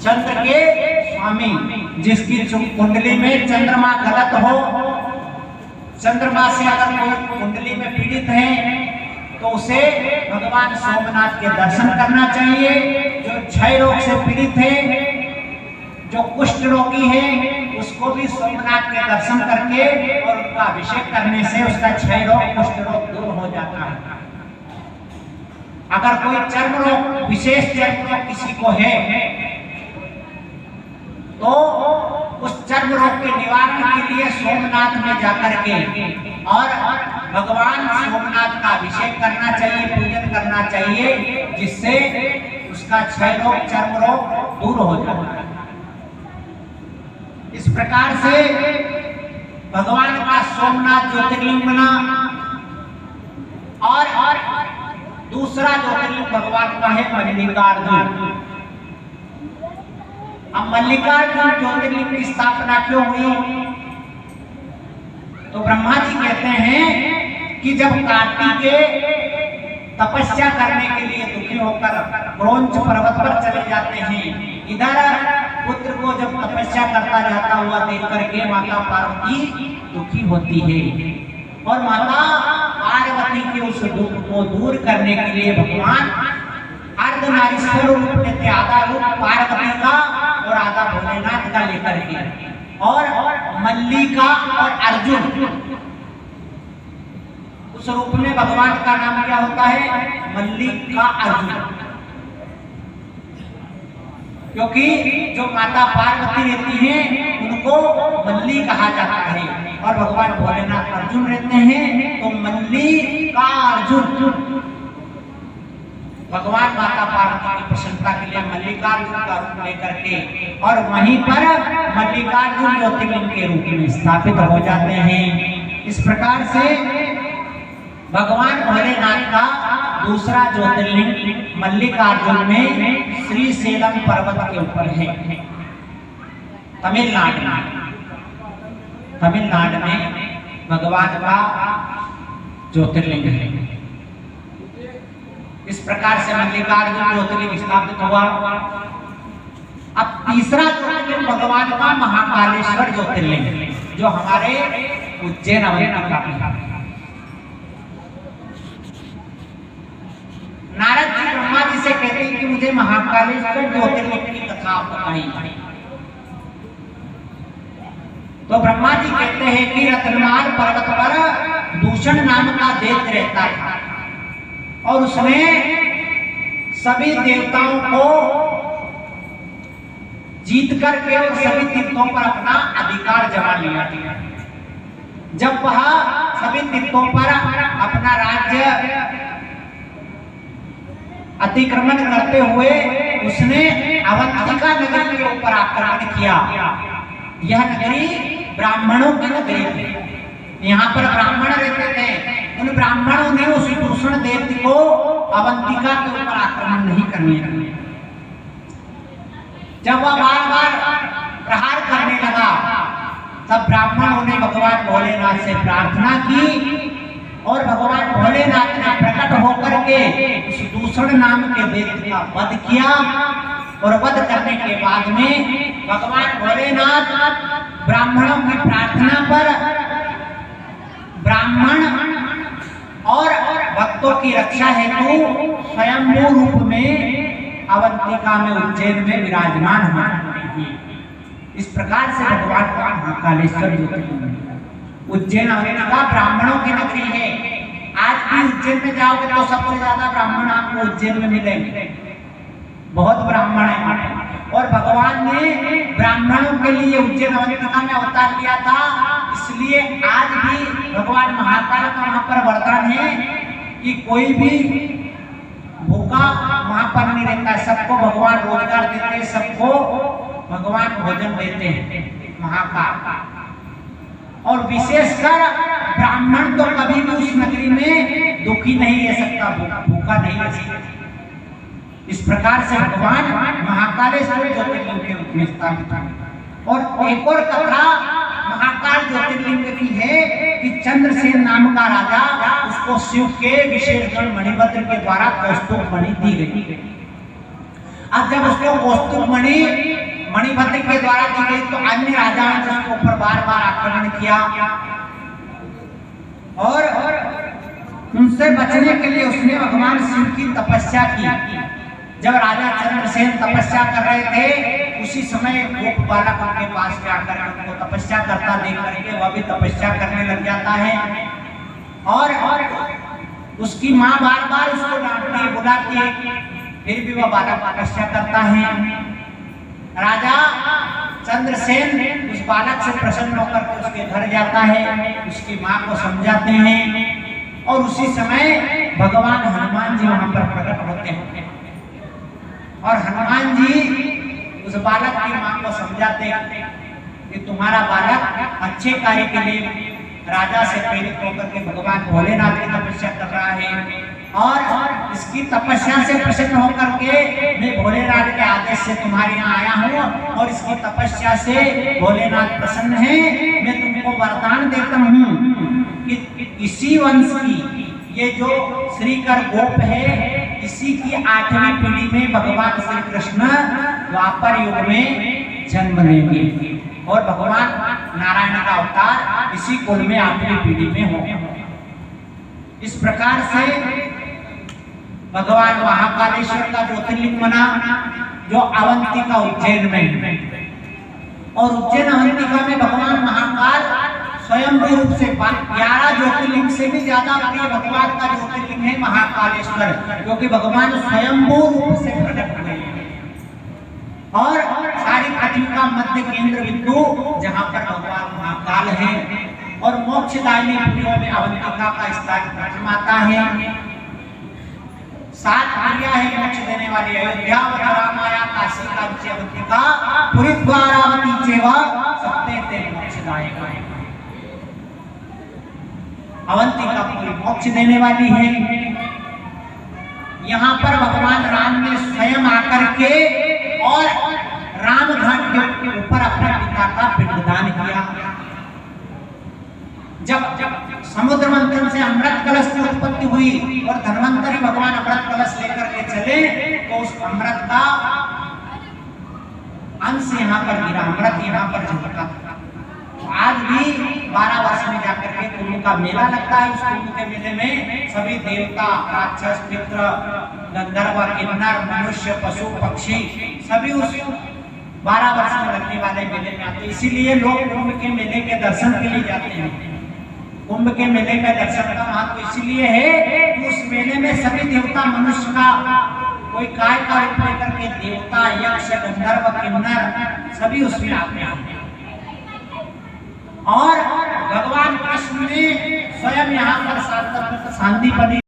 चंद्र के स्वामी, जिसकी कुंडली में चंद्रमा गलत हो, चंद्रमा से अगर कोई कुंडली में पीड़ित है तो उसे भगवान सोमनाथ के दर्शन करना चाहिए। जो क्षय रोग से पीड़ित है, जो कुष्ठ रोगी है, उसको भी सोमनाथ के दर्शन करके और उनका अभिषेक करने से उसका क्षय रोग, कुष्ठ रोग दूर हो जाता है। अगर कोई चर्म रोग, विशेष चर्म रोग किसी को है तो उस चर्म रोग के निवारण के लिए सोमनाथ में जाकर के और भगवान सोमनाथ का अभिषेक करना चाहिए, पूजन करना चाहिए, जिससे उसका क्षय रोग, चर्म रोग दूर हो जाता है। इस प्रकार से भगवान का सोमनाथ ज्योतिर्लिंग बना। और दूसरा ज्योतिर्लिंग भगवान का है मल्लिकार्जुन। अब मल्लिकार्जुन ज्योतिर्लिंग की स्थापना क्यों हुई? तो ब्रह्मा जी कहते हैं कि जब कार्तिकेय तपस्या करने के लिए दुखी होकर क्रोंच पर्वत पर चले जाते हैं, इधर पुत्र को जब तपस्या करता जाता हुआ देख करके माता पार्वती दुखी होती है और माता पार्वती के उस दुख को दूर करने के लिए भगवान अर्धनारीश्वर रूप लेते, आधा रूप पार्वती का और आधा भोलेनाथ का लेकर के, और मल्लिका और अर्जुन उस रूप में भगवान का नाम क्या होता है? मल्लिका अर्जुन। क्योंकि जो माता पार्वती रहती हैं उनको मल्ली कहा जाता है और भगवान भोलेनाथ अर्जुन रहते हैं, तो मल्लिका अर्जुन भगवान माता पार्वती की प्रसन्नता के लिए मल्लिकार्जुन का रूप लेकर के और वहीं पर मल्लिकार्जुन ज्योतिर्लिंग के रूप में स्थापित हो जाते हैं। इस प्रकार से भगवान भोलेनाथ का दूसरा ज्योतिर्लिंग मल्लिकार्जुन में श्री सेलम पर्वत के ऊपर है, तमिलनाडु में भगवान का ज्योतिर्लिंग है। इस प्रकार से मल्लिकार्जुन ज्योतिर्लिंग स्थापित हुआ। अब तीसरा ज्योतिर्लिंग भगवान का महाकालेश्वर ज्योतिर्लिंग, जो हमारे उज्जैन अवंतिका का। नारद जी ब्रह्मा जी से कहते हैं कि मुझे महाकालेश्वर ज्योतिर्लिंग की कथा बताइए। तो ब्रह्मा जी कहते हैं कि रत्नमाल पर्वत पर दूषण नाम का दैत्य रहता था और उसने सभी देवताओं को जीत करके और सभी तीर्थों पर अपना अधिकार जमा लिया। जब वह सभी तीर्थों पर अपना राज्य अतिक्रमण करते हुए उसने अवंतिका नगरी के ऊपर आक्रमण किया। यह नगरी ब्राह्मणों की नगरी थी, यहाँ पर ब्राह्मण रहते थे। उन ब्राह्मणों ने उस दूषण दैत्य को अवंतिका के ऊपर आक्रमण नहीं करने दिया। जब वह बार बार प्रहार करने लगा, तब ब्राह्मणों ने भगवान भोलेनाथ से प्रार्थना की और भगवान भोलेनाथ ने प्रकट होकर के उस दूषण नाम के दैत्य का वध किया। और वध करने के बाद में भगवान भोलेनाथ ब्राह्मणों की प्रार्थना पर ब्राह्मण और भक्तों की रक्षा हेतु स्वयंभू रूप में अवंतिका में, उज्जैन में विराजमान हुए। इस प्रकार से भगवान का महाकालेश्वर ज्योतिर्लिंग। उज्जैन अवंतिका ब्राह्मणों की नगरी है। आज भी उज्जैन में जाओगे तो सबसे ज्यादा ब्राह्मण आपको उज्जैन में मिलेंगे, बहुत ब्राह्मण है। और भगवान ने ब्राह्मणों के लिए उज्जैन अवंतिका में अवतार लिया था, इसलिए आज भी भगवान महाकाल का वहां पर वरदान है कि कोई भी भूखा वहां पर नहीं रहता, सबको भगवान रोजगार देते हैं, सबको भगवान भोजन देते हैं महाकाल। और विशेषकर ब्राह्मण तो कभी भी उस नगरी में दुखी नहीं रह सकता, भूखा नहीं रह सकता। इस प्रकार से भगवान महाकालेश्वर ज्योतिर्लिंग के रूप में स्थापित हुए। और एक और कथा महाकाल ज्योतिर्लिंग की है कि चंद्रसेन नाम का राजा, उसको शिव के विशेष गण मणिभद्र के द्वारा कौस्तुभ मणि दी गई। अब जब उसको कौस्तुभ मणि मणिभद्र के द्वारा दी गई, तो अन्य राजाओं ने उसके ऊपर बार बार आक्रमण किया और उनसे बचने के लिए उसने भगवान शिव की तपस्या की। जब राजा चंद्रसेन तपस्या कर रहे थे, उसी समय गोप बालक उनके पास जाकर उनको तपस्या करता देख करके वह भी तपस्या करने लग जाता है और उसकी माँ बार बार उसको डांटती है, बुलाती है, फिर भी वह बालक तपस्या करता है। राजा चंद्रसेन उस बालक से प्रसन्न होकर के उसके घर जाता है, उसकी माँ को समझाते हैं और उसी समय भगवान हनुमान जी वहां पर प्रकट होते हैं और हनुमान जी उस बालक की माँ को समझाते हैं कि तुम्हारा बालक अच्छे कार्य के लिए राजा से प्रेरित होकर के भगवान भोलेनाथ की तपस्या कर रहा है और इसकी तपस्या से प्रसन्न होकर के मैं भोलेनाथ के आदेश से तुम्हारे यहाँ आया हूँ और इसकी तपस्या से भोलेनाथ प्रसन्न है। मैं तुमको वरदान देता हूँ कि इसी वंश की ये जो श्रीकर गोप है, इसी की 8वीं पीढ़ी में भगवान श्री कृष्ण द्वापर युग में जन्म लेंगे और भगवान नारायण का अवतार इसी कुल में 8वीं पीढ़ी में होगा। इस प्रकार से भगवान महाकालेश्वर का ज्योतिर्लिंग बना जो अवंतिका उज्जैन में, और उज्जैन अवंतिका में भगवान महाकाल स्वयं रूप से 11 ज्योतिर्लिंग से भी ज्यादा प्रिय भगवान का ज्योतिर्लिंग है महाकालेश्वर, क्योंकि भगवान स्वयंभू रूप से प्रकट हुए और सारी पृथ्वी का मध्य केंद्र बिंदु जहां पर भगवान महाकाल है और मोक्षदायिनी पुरियों में अवंतिका का स्थान प्रथमाता है। 7 पुरियां है मोक्ष देने वाली, अयोध्या, मथुरा, माया, काशी, कांची, अवंतिका, पुरी द्वारावती चेवा सत्ते ते मोक्षदायिका। अवंतिका पूरी मोक्ष देने वाली है। यहाँ पर भगवान राम ने स्वयं आकर के और राम घाट के ऊपर अपने पिता का पिंडदान किया। जब समुद्र मंथन से अमृत कलश की उत्पत्ति हुई और धन्वंतरी भगवान अमृत कलश लेकर के चले, तो उस अमृत का अंश यहाँ पर गिरा, अमृत यहाँ पर झलका। आज भी 12 वर्ष में जाकर के कुंभ का मेला लगता है। उस कुंभ के मेले में सभी देवता, राक्षस, पितृ, गंधर्व, किन्नर, मनुष्य, पशु, पक्षी सभी उस 12 वर्ष में लगने वाले मेले में आते हैं। इसीलिए लोग कुंभ के मेले के दर्शन के लिए जाते हैं। कुंभ के मेले का दर्शन का महत्व इसलिए है कि उस मेले में सभी देवता, मनुष्य का कोई काय का रूप लेकर के देवता, यक्ष, गंधर्व, किन्नर सभी उसमें आते हैं और भगवान कृष्ण ने स्वयं यहाँ पर शांतिपनी